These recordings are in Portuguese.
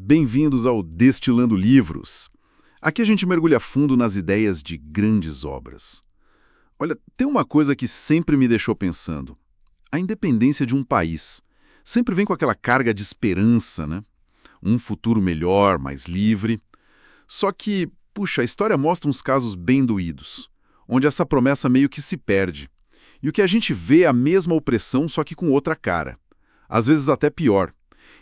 Bem-vindos ao Destilando Livros. Aqui a gente mergulha fundo nas ideias de grandes obras. Olha, tem uma coisa que sempre me deixou pensando. A independência de um país sempre vem com aquela carga de esperança, né? Um futuro melhor, mais livre. Só que, puxa, a história mostra uns casos bem doídos, onde essa promessa meio que se perde. E o que a gente vê é a mesma opressão, só que com outra cara. Às vezes até pior.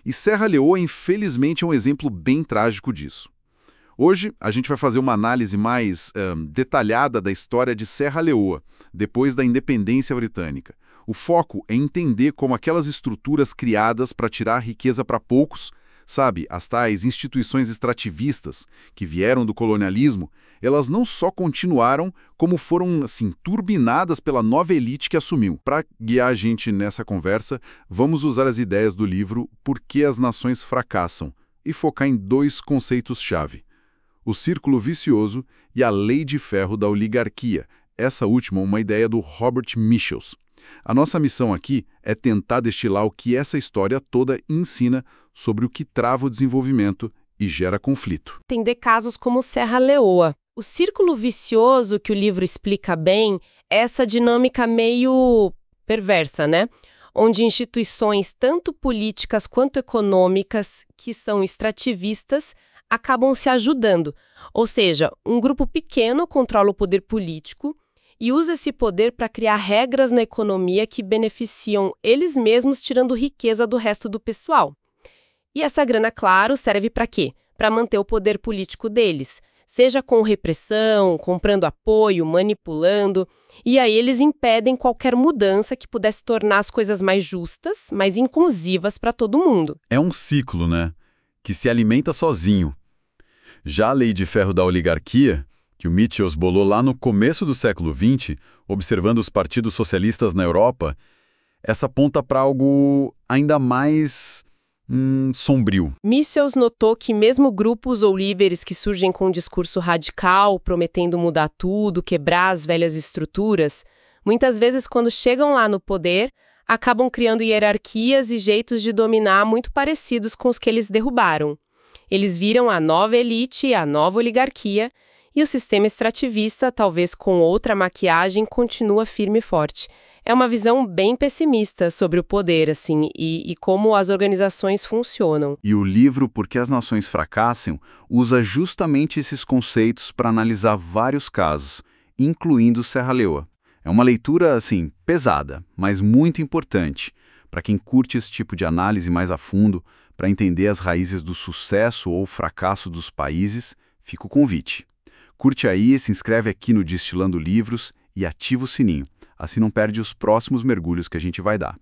E Serra Leoa, infelizmente, é um exemplo bem trágico disso. Hoje, a gente vai fazer uma análise mais detalhada da história de Serra Leoa, depois da independência britânica. O foco é entender como aquelas estruturas criadas para tirar riqueza para poucos, sabe, as tais instituições extrativistas que vieram do colonialismo, elas não só continuaram, como foram, assim, turbinadas pela nova elite que assumiu. Para guiar a gente nessa conversa, vamos usar as ideias do livro Por que as Nações Fracassam e focar em dois conceitos-chave: o círculo vicioso e a lei de ferro da oligarquia, essa última uma ideia do Robert Michels. A nossa missão aqui é tentar destilar o que essa história toda ensina sobre o que trava o desenvolvimento e gera conflito. Entender casos como Serra Leoa. O círculo vicioso que o livro explica bem é essa dinâmica meio perversa, né? Onde instituições, tanto políticas quanto econômicas, que são extrativistas, acabam se ajudando. Ou seja, um grupo pequeno controla o poder político e usa esse poder para criar regras na economia que beneficiam eles mesmos, tirando riqueza do resto do pessoal. E essa grana, claro, serve para quê? Para manter o poder político deles, seja com repressão, comprando apoio, manipulando, e aí eles impedem qualquer mudança que pudesse tornar as coisas mais justas, mais inclusivas para todo mundo. É um ciclo, né? Que se alimenta sozinho. Já a lei de ferro da oligarquia, que o Michels bolou lá no começo do século XX, observando os partidos socialistas na Europa, essa aponta para algo ainda mais sombrio. Michels notou que mesmo grupos ou líderes que surgem com um discurso radical, prometendo mudar tudo, quebrar as velhas estruturas, muitas vezes quando chegam lá no poder, acabam criando hierarquias e jeitos de dominar muito parecidos com os que eles derrubaram. Eles viram a nova elite, a nova oligarquia, e o sistema extrativista, talvez com outra maquiagem, continua firme e forte. É uma visão bem pessimista sobre o poder, assim, e como as organizações funcionam. E o livro Por que as Nações Fracassam usa justamente esses conceitos para analisar vários casos, incluindo Serra Leoa. É uma leitura, assim, pesada, mas muito importante para quem curte esse tipo de análise mais a fundo, para entender as raízes do sucesso ou fracasso dos países. Fica o convite. Curte aí, se inscreve aqui no Destilando Livros e ativa o sininho. Assim não perde os próximos mergulhos que a gente vai dar.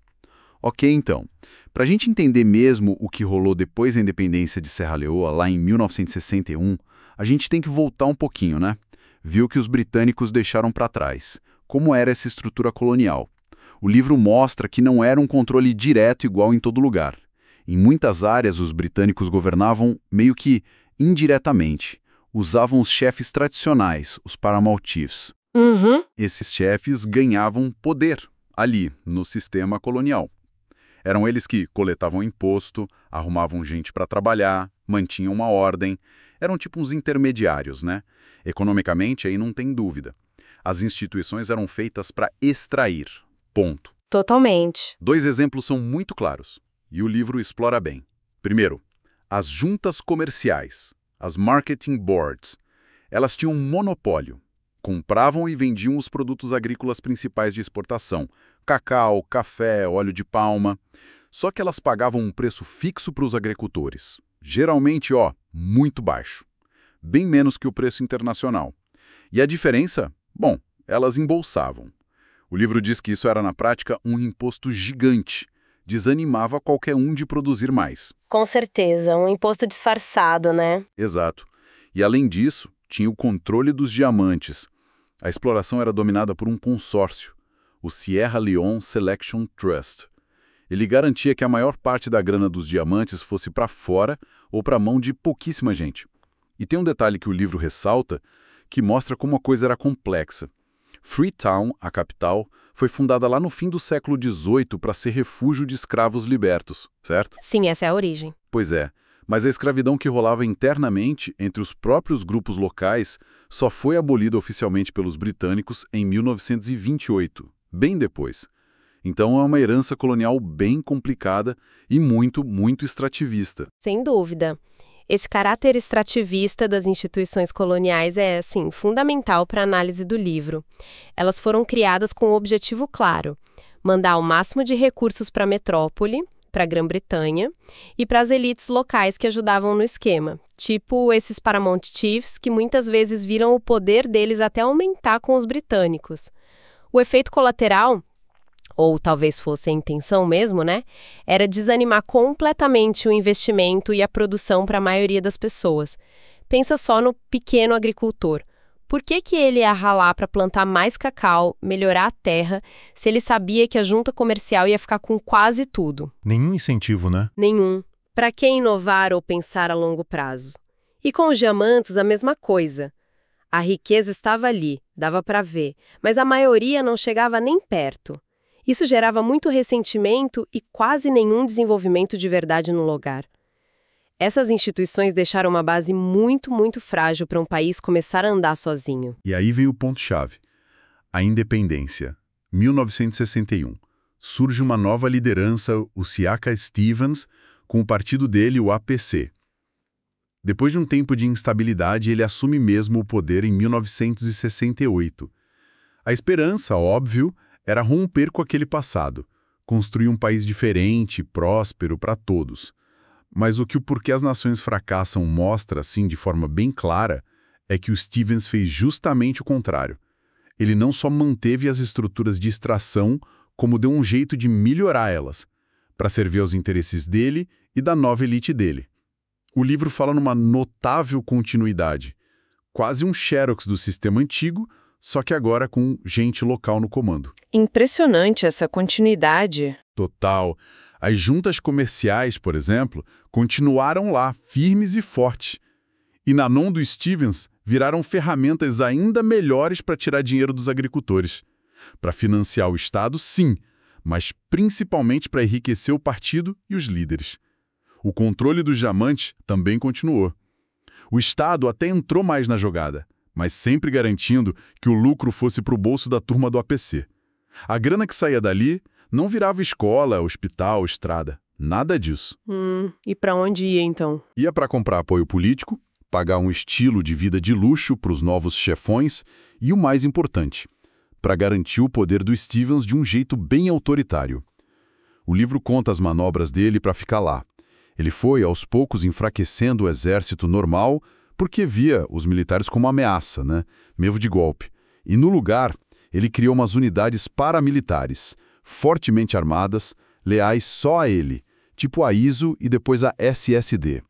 Ok, então. Para a gente entender mesmo o que rolou depois da independência de Serra Leoa, lá em 1961, a gente tem que voltar um pouquinho, né? Ver o que os britânicos deixaram para trás. Como era essa estrutura colonial. O livro mostra que não era um controle direto igual em todo lugar. Em muitas áreas, os britânicos governavam meio que indiretamente. Usavam os chefes tradicionais, os Paramount Chiefs. Esses chefes ganhavam poder ali, no sistema colonial. Eram eles que coletavam imposto, arrumavam gente para trabalhar, mantinham uma ordem. Eram tipo uns intermediários, né? Economicamente, aí não tem dúvida. As instituições eram feitas para extrair. Ponto. Totalmente. Dois exemplos são muito claros, e o livro explora bem. Primeiro, as juntas comerciais, as marketing boards. Elas tinham um monopólio. Compravam e vendiam os produtos agrícolas principais de exportação, cacau, café, óleo de palma. Só que elas pagavam um preço fixo para os agricultores. Geralmente, muito baixo. Bem menos que o preço internacional. E a diferença? Bom, elas embolsavam. O livro diz que isso era, na prática, um imposto gigante. Desanimava qualquer um de produzir mais. Com certeza, um imposto disfarçado, né? Exato. E além disso, tinha o controle dos diamantes. A exploração era dominada por um consórcio, o Sierra Leone Selection Trust. Ele garantia que a maior parte da grana dos diamantes fosse para fora ou para a mão de pouquíssima gente. E tem um detalhe que o livro ressalta, que mostra como a coisa era complexa. Freetown, a capital, foi fundada lá no fim do século XVIII para ser refúgio de escravos libertos, certo? Sim, essa é a origem. Pois é, Mas a escravidão que rolava internamente entre os próprios grupos locais só foi abolida oficialmente pelos britânicos em 1928, bem depois. Então é uma herança colonial bem complicada e muito, muito extrativista. Sem dúvida. Esse caráter extrativista das instituições coloniais é, assim, fundamental para a análise do livro. Elas foram criadas com um objetivo claro: mandar o máximo de recursos para a metrópole, para a Grã-Bretanha, e para as elites locais que ajudavam no esquema, tipo esses Paramount Chiefs, que muitas vezes viram o poder deles até aumentar com os britânicos. O efeito colateral, ou talvez fosse a intenção mesmo, né, era desanimar completamente o investimento e a produção para a maioria das pessoas. Pensa só no pequeno agricultor. Por que ele ia ralar para plantar mais cacau, melhorar a terra, se ele sabia que a junta comercial ia ficar com quase tudo? Nenhum incentivo, né? Nenhum. Para que inovar ou pensar a longo prazo? E com os diamantes, a mesma coisa. A riqueza estava ali, dava para ver, mas a maioria não chegava nem perto. Isso gerava muito ressentimento e quase nenhum desenvolvimento de verdade no lugar. Essas instituições deixaram uma base muito, muito frágil para um país começar a andar sozinho. E aí vem o ponto-chave. A independência. 1961. Surge uma nova liderança, o Siaka Stevens, com o partido dele, o APC. Depois de um tempo de instabilidade, ele assume mesmo o poder em 1968. A esperança, óbvio, era romper com aquele passado, construir um país diferente, próspero para todos. Mas o que o Porquê as Nações Fracassam mostra, assim, de forma bem clara, é que o Stevens fez justamente o contrário. Ele não só manteve as estruturas de extração, como deu um jeito de melhorar elas, para servir aos interesses dele e da nova elite dele. O livro fala numa notável continuidade, quase um xerox do sistema antigo, só que agora com gente local no comando. Impressionante essa continuidade. Total. As juntas comerciais, por exemplo, continuaram lá, firmes e fortes. E na mão do Stevens, viraram ferramentas ainda melhores para tirar dinheiro dos agricultores. Para financiar o Estado, sim, mas principalmente para enriquecer o partido e os líderes. O controle dos diamantes também continuou. O Estado até entrou mais na jogada, mas sempre garantindo que o lucro fosse para o bolso da turma do APC. A grana que saía dali não virava escola, hospital, estrada. Nada disso. E para onde ia, então? Ia para comprar apoio político, pagar um estilo de vida de luxo para os novos chefões e, o mais importante, para garantir o poder do Stevens de um jeito bem autoritário. O livro conta as manobras dele para ficar lá. Ele foi, aos poucos, enfraquecendo o exército normal, porque via os militares como ameaça, né? Medo de golpe. E, no lugar, ele criou umas unidades paramilitares, fortemente armadas, leais só a ele, tipo a ISO e depois a SSD.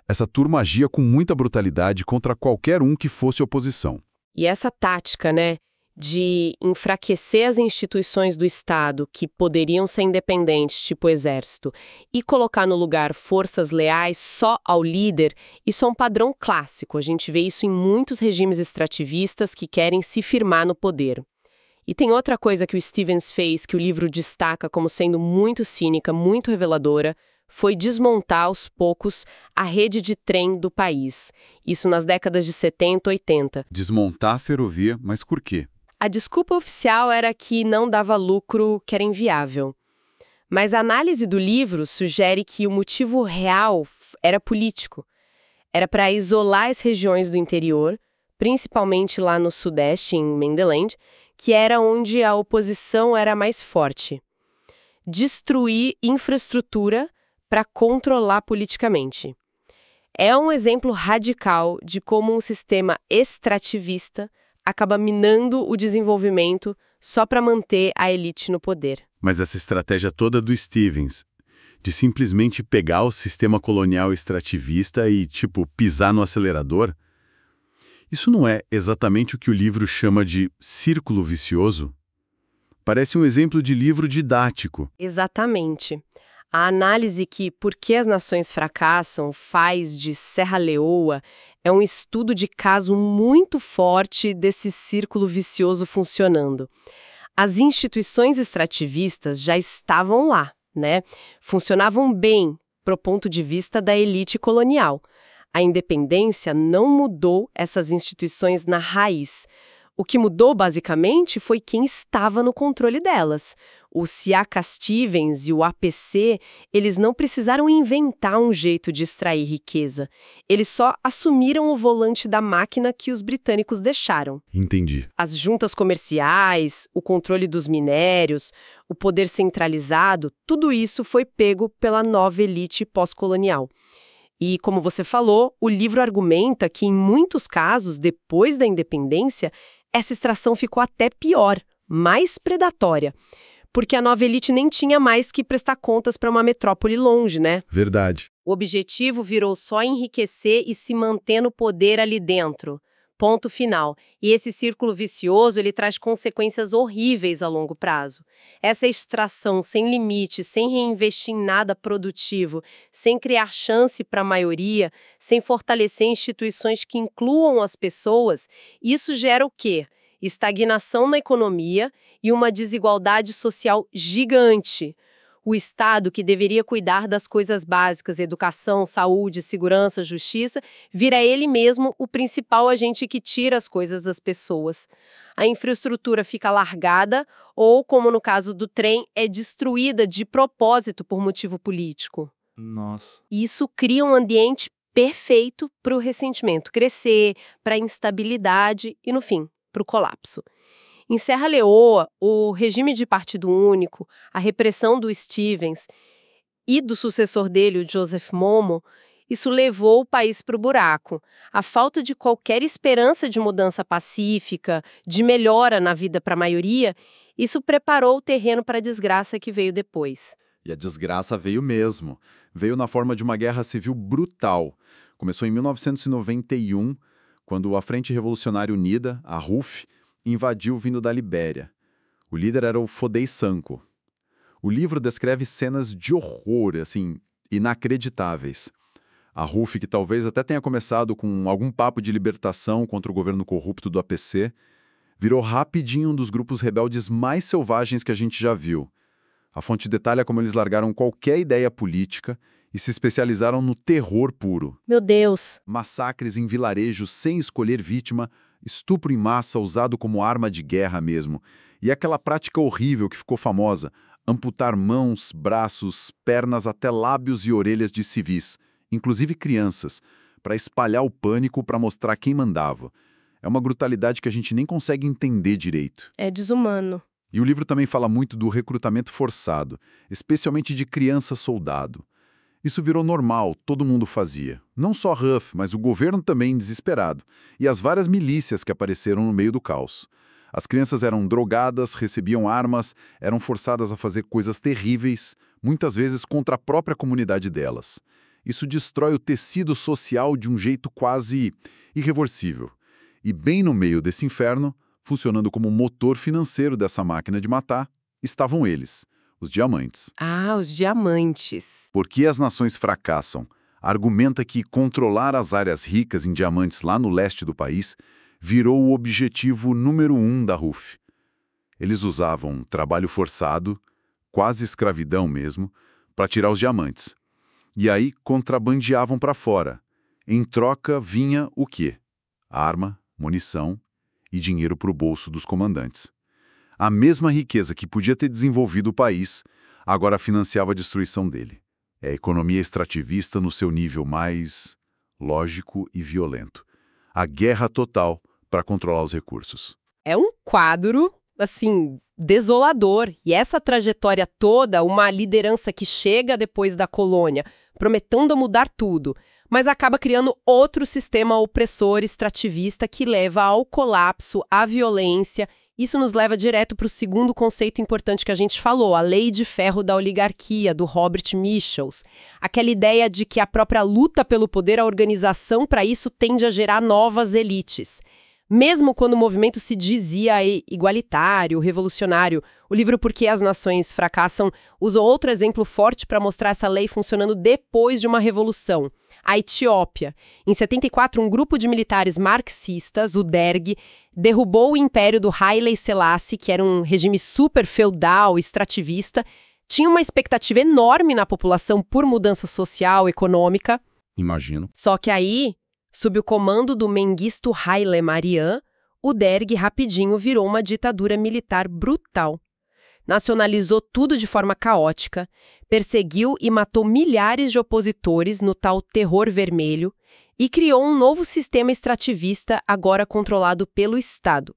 Essa turma agia com muita brutalidade contra qualquer um que fosse oposição. E essa tática, né, de enfraquecer as instituições do Estado que poderiam ser independentes, tipo o Exército, e colocar no lugar forças leais só ao líder, isso é um padrão clássico. A gente vê isso em muitos regimes extrativistas que querem se firmar no poder. E tem outra coisa que o Stevens fez que o livro destaca como sendo muito cínica, muito reveladora, foi desmontar aos poucos a rede de trem do país. Isso nas décadas de 70 e 80. Desmontar a ferrovia, mas por quê? A desculpa oficial era que não dava lucro, que era inviável. Mas a análise do livro sugere que o motivo real era político. Era para isolar as regiões do interior, principalmente lá no Sudeste, em Mendeland, que era onde a oposição era mais forte. Destruir infraestrutura para controlar politicamente. É um exemplo radical de como um sistema extrativista acaba minando o desenvolvimento só para manter a elite no poder. Mas essa estratégia toda do Stevens, de simplesmente pegar o sistema colonial extrativista e, pisar no acelerador, isso não é exatamente o que o livro chama de círculo vicioso? Parece um exemplo de livro didático. Exatamente. A análise que Por que as Nações Fracassam faz de Serra Leoa é um estudo de caso muito forte desse círculo vicioso funcionando. As instituições extrativistas já estavam lá, né? Funcionavam bem, pro ponto de vista da elite colonial. A independência não mudou essas instituições na raiz. O que mudou, basicamente, foi quem estava no controle delas. O C.H. Stevens e o APC, eles não precisaram inventar um jeito de extrair riqueza. Eles só assumiram o volante da máquina que os britânicos deixaram. Entendi. As juntas comerciais, o controle dos minérios, o poder centralizado, tudo isso foi pego pela nova elite pós-colonial. E, como você falou, o livro argumenta que, em muitos casos, depois da independência, essa extração ficou até pior, mais predatória. Porque a nova elite nem tinha mais que prestar contas para uma metrópole longe, né? Verdade. O objetivo virou só enriquecer e se manter no poder ali dentro. Ponto final. E esse círculo vicioso, ele traz consequências horríveis a longo prazo. Essa extração sem limite, sem reinvestir em nada produtivo, sem criar chance para a maioria, sem fortalecer instituições que incluam as pessoas, isso gera o quê? Estagnação na economia e uma desigualdade social gigante. O Estado, que deveria cuidar das coisas básicas, educação, saúde, segurança, justiça, vira ele mesmo o principal agente que tira as coisas das pessoas. A infraestrutura fica largada ou, como no caso do trem, é destruída de propósito por motivo político. Nossa. Isso cria um ambiente perfeito para o ressentimento crescer, para a instabilidade e, no fim, para o colapso. Em Serra Leoa, o regime de partido único, a repressão do Stevens e do sucessor dele, o Joseph Momo, isso levou o país para o buraco. A falta de qualquer esperança de mudança pacífica, de melhora na vida para a maioria, isso preparou o terreno para a desgraça que veio depois. E a desgraça veio mesmo. Veio na forma de uma guerra civil brutal. Começou em 1991, quando a Frente Revolucionária Unida, a RUF, invadiu vindo da Libéria. O líder era o Foday Sanko. O livro descreve cenas de horror, assim, inacreditáveis. A RUF, que talvez até tenha começado com algum papo de libertação contra o governo corrupto do APC, virou rapidinho um dos grupos rebeldes mais selvagens que a gente já viu. A fonte detalha como eles largaram qualquer ideia política e se especializaram no terror puro. Meu Deus! Massacres em vilarejos sem escolher vítima, estupro em massa usado como arma de guerra mesmo. E aquela prática horrível que ficou famosa, amputar mãos, braços, pernas até lábios e orelhas de civis, inclusive crianças, para espalhar o pânico para mostrar quem mandava. É uma brutalidade que a gente nem consegue entender direito. É desumano. E o livro também fala muito do recrutamento forçado, especialmente de criança-soldado. Isso virou normal, todo mundo fazia. Não só RUF, mas o governo também desesperado. E as várias milícias que apareceram no meio do caos. As crianças eram drogadas, recebiam armas, eram forçadas a fazer coisas terríveis, muitas vezes contra a própria comunidade delas. Isso destrói o tecido social de um jeito quase irreversível. E bem no meio desse inferno, funcionando como motor financeiro dessa máquina de matar, estavam eles, os diamantes. Ah, os diamantes. Por que as nações fracassam? Argumenta que controlar as áreas ricas em diamantes lá no leste do país virou o objetivo número 1 da RUF. Eles usavam trabalho forçado, quase escravidão mesmo, para tirar os diamantes. E aí contrabandeavam para fora. Em troca vinha o quê? Arma, munição e dinheiro para o bolso dos comandantes. A mesma riqueza que podia ter desenvolvido o país, agora financiava a destruição dele. É a economia extrativista no seu nível mais lógico e violento. A guerra total para controlar os recursos. É um quadro, assim, desolador. E essa trajetória toda, uma liderança que chega depois da colônia, prometendo mudar tudo, mas acaba criando outro sistema opressor extrativista que leva ao colapso, à violência. Isso nos leva direto para o segundo conceito importante que a gente falou, a lei de ferro da oligarquia, do Robert Michels. Aquela ideia de que a própria luta pelo poder, a organização para isso tende a gerar novas elites. Mesmo quando o movimento se dizia igualitário, revolucionário, o livro Por que as Nações Fracassam usa outro exemplo forte para mostrar essa lei funcionando depois de uma revolução. A Etiópia. Em 74, um grupo de militares marxistas, o Derg, derrubou o império do Haile Selassie, que era um regime super feudal, extrativista, Tinha uma expectativa enorme na população por mudança social, econômica. Imagino. Só que aí, sob o comando do Mengistu Haile Mariam, o Derg rapidinho virou uma ditadura militar brutal. Nacionalizou tudo de forma caótica, perseguiu e matou milhares de opositores no tal Terror Vermelho e criou um novo sistema extrativista agora controlado pelo Estado.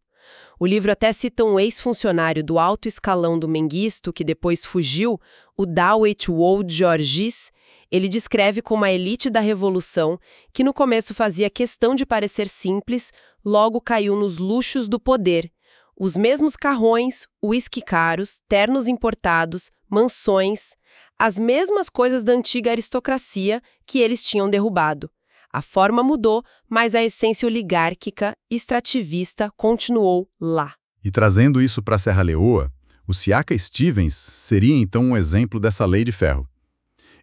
O livro até cita um ex-funcionário do alto escalão do Mengistu, que depois fugiu, o Dawit Wold Georges. Ele descreve como a elite da revolução, que no começo fazia questão de parecer simples, logo caiu nos luxos do poder. Os mesmos carrões, uísque caros, ternos importados, mansões, as mesmas coisas da antiga aristocracia que eles tinham derrubado. A forma mudou, mas a essência oligárquica, extrativista, continuou lá. E trazendo isso para a Serra Leoa, o Siaka Stevens seria então um exemplo dessa lei de ferro.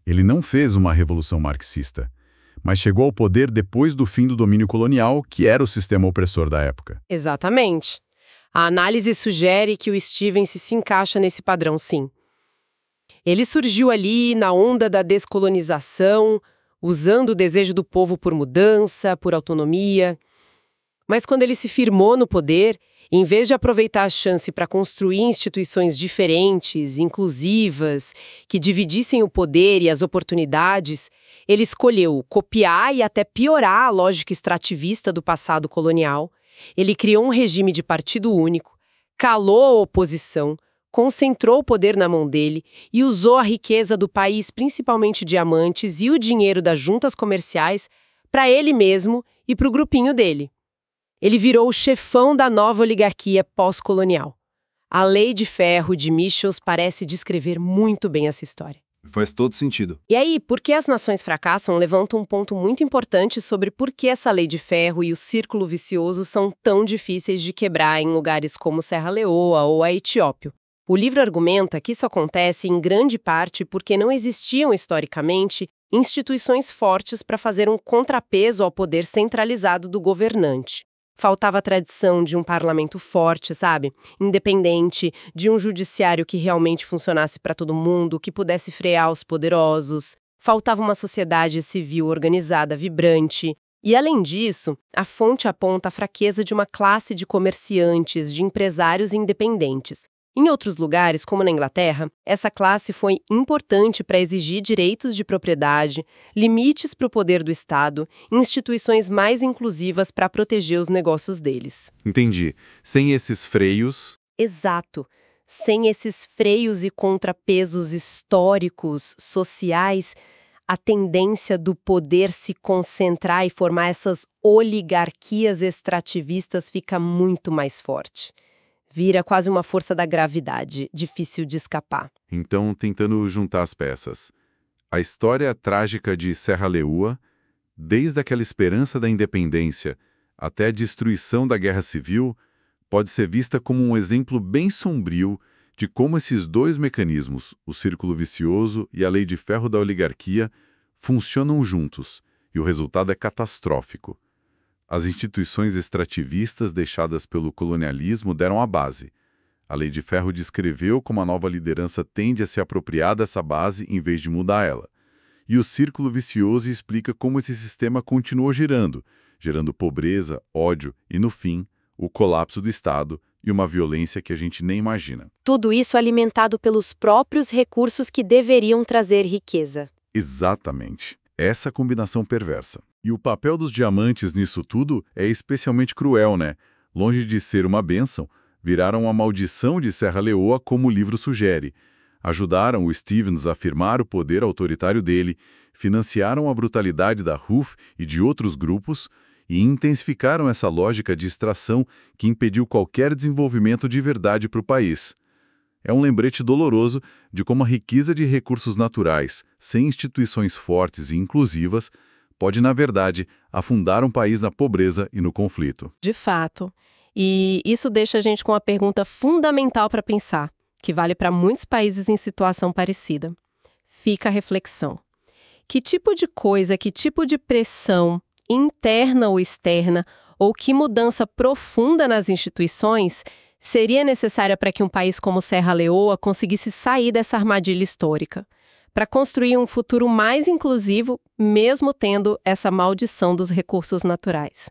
Ele não fez uma revolução marxista, mas chegou ao poder depois do fim do domínio colonial, que era o sistema opressor da época. Exatamente. A análise sugere que o Stevens se encaixa nesse padrão, sim. Ele surgiu ali na onda da descolonização, usando o desejo do povo por mudança, por autonomia. Mas quando ele se firmou no poder, em vez de aproveitar a chance para construir instituições diferentes, inclusivas, que dividissem o poder e as oportunidades, ele escolheu copiar e até piorar a lógica extrativista do passado colonial. Ele criou um regime de partido único, calou a oposição, concentrou o poder na mão dele e usou a riqueza do país, principalmente diamantes, e o dinheiro das juntas comerciais para ele mesmo e para o grupinho dele. Ele virou o chefão da nova oligarquia pós-colonial. A Lei de Ferro de Michels parece descrever muito bem essa história. Faz todo sentido. E aí, por que as nações fracassam levanta um ponto muito importante sobre por que essa lei de ferro e o círculo vicioso são tão difíceis de quebrar em lugares como Serra Leoa ou a Etiópia. O livro argumenta que isso acontece em grande parte porque não existiam historicamente instituições fortes para fazer um contrapeso ao poder centralizado do governante. Faltava a tradição de um parlamento forte, sabe? Independente, de um judiciário que realmente funcionasse para todo mundo, que pudesse frear os poderosos. Faltava uma sociedade civil organizada, vibrante. E, além disso, a fonte aponta a fraqueza de uma classe de comerciantes, de empresários independentes. Em outros lugares, como na Inglaterra, essa classe foi importante para exigir direitos de propriedade, limites para o poder do Estado, instituições mais inclusivas para proteger os negócios deles. Entendi. Sem esses freios... Exato. Sem esses freios e contrapesos históricos, sociais, a tendência do poder se concentrar e formar essas oligarquias extrativistas fica muito mais forte. Vira quase uma força da gravidade, difícil de escapar. Então, tentando juntar as peças. A história trágica de Serra Leoa, desde aquela esperança da independência até a destruição da Guerra Civil, pode ser vista como um exemplo bem sombrio de como esses dois mecanismos, o círculo vicioso e a lei de ferro da oligarquia, funcionam juntos, e o resultado é catastrófico. As instituições extrativistas deixadas pelo colonialismo deram a base. A Lei de Ferro descreveu como a nova liderança tende a se apropriar dessa base em vez de mudar ela. E o círculo vicioso explica como esse sistema continuou girando, gerando pobreza, ódio e, no fim, o colapso do Estado e uma violência que a gente nem imagina. Tudo isso alimentado pelos próprios recursos que deveriam trazer riqueza. Exatamente. Essa combinação perversa. E o papel dos diamantes nisso tudo é especialmente cruel, né? Longe de ser uma bênção, viraram a maldição de Serra Leoa, como o livro sugere. Ajudaram o Stevens a afirmar o poder autoritário dele, financiaram a brutalidade da RUF e de outros grupos e intensificaram essa lógica de extração que impediu qualquer desenvolvimento de verdade para o país. É um lembrete doloroso de como a riqueza de recursos naturais, sem instituições fortes e inclusivas, pode, na verdade, afundar um país na pobreza e no conflito. De fato. E isso deixa a gente com uma pergunta fundamental para pensar, que vale para muitos países em situação parecida. Fica a reflexão. Que tipo de coisa, que tipo de pressão, interna ou externa, ou que mudança profunda nas instituições seria necessária para que um país como Serra Leoa conseguisse sair dessa armadilha histórica, para construir um futuro mais inclusivo, mesmo tendo essa maldição dos recursos naturais.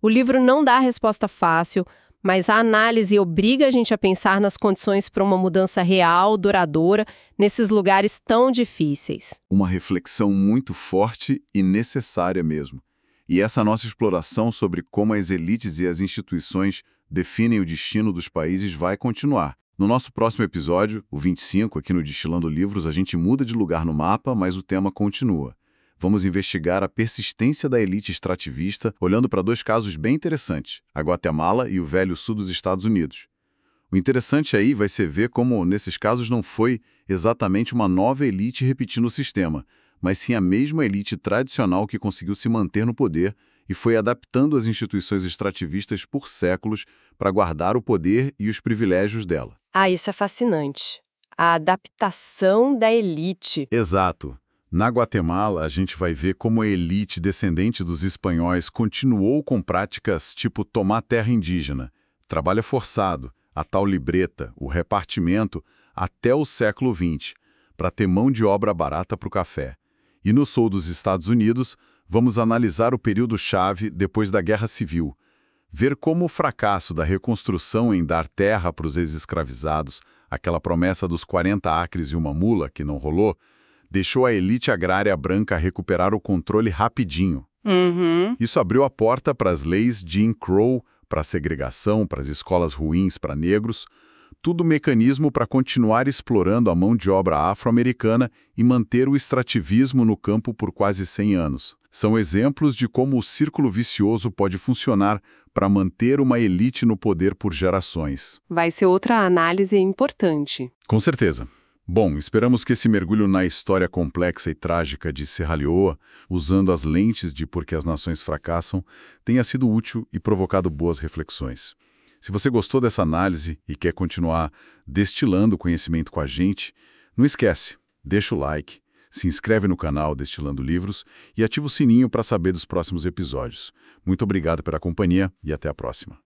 O livro não dá a resposta fácil, mas a análise obriga a gente a pensar nas condições para uma mudança real, duradoura, nesses lugares tão difíceis. Uma reflexão muito forte e necessária mesmo. E essa nossa exploração sobre como as elites e as instituições definem o destino dos países vai continuar. No nosso próximo episódio, o 25, aqui no Destilando Livros, a gente muda de lugar no mapa, mas o tema continua. Vamos investigar a persistência da elite extrativista, olhando para 2 casos bem interessantes, a Guatemala e o Velho Sul dos Estados Unidos. O interessante aí vai ser ver como, nesses casos, não foi exatamente uma nova elite repetindo o sistema, mas sim a mesma elite tradicional que conseguiu se manter no poder e foi adaptando as instituições extrativistas por séculos para guardar o poder e os privilégios dela. Isso é fascinante. A adaptação da elite. Exato. Na Guatemala, a gente vai ver como a elite descendente dos espanhóis continuou com práticas tipo tomar terra indígena, trabalho forçado, a tal libreta, o repartimento, até o século XX, para ter mão de obra barata para o café. E no sul dos Estados Unidos, vamos analisar o período-chave depois da Guerra Civil, ver como o fracasso da reconstrução em dar terra para os ex-escravizados, aquela promessa dos 40 acres e uma mula que não rolou, deixou a elite agrária branca recuperar o controle rapidinho. Isso abriu a porta para as leis Jim Crow, para a segregação, para as escolas ruins para negros, tudo mecanismo para continuar explorando a mão de obra afro-americana e manter o extrativismo no campo por quase 100 anos. São exemplos de como o círculo vicioso pode funcionar para manter uma elite no poder por gerações. Vai ser outra análise importante. Com certeza. Bom, esperamos que esse mergulho na história complexa e trágica de Serra Leoa, usando as lentes de Por que as Nações Fracassam, tenha sido útil e provocado boas reflexões. Se você gostou dessa análise e quer continuar destilando conhecimento com a gente, não esquece, deixa o like, se inscreve no canal Destilando Livros e ativa o sininho para saber dos próximos episódios. Muito obrigado pela companhia e até a próxima.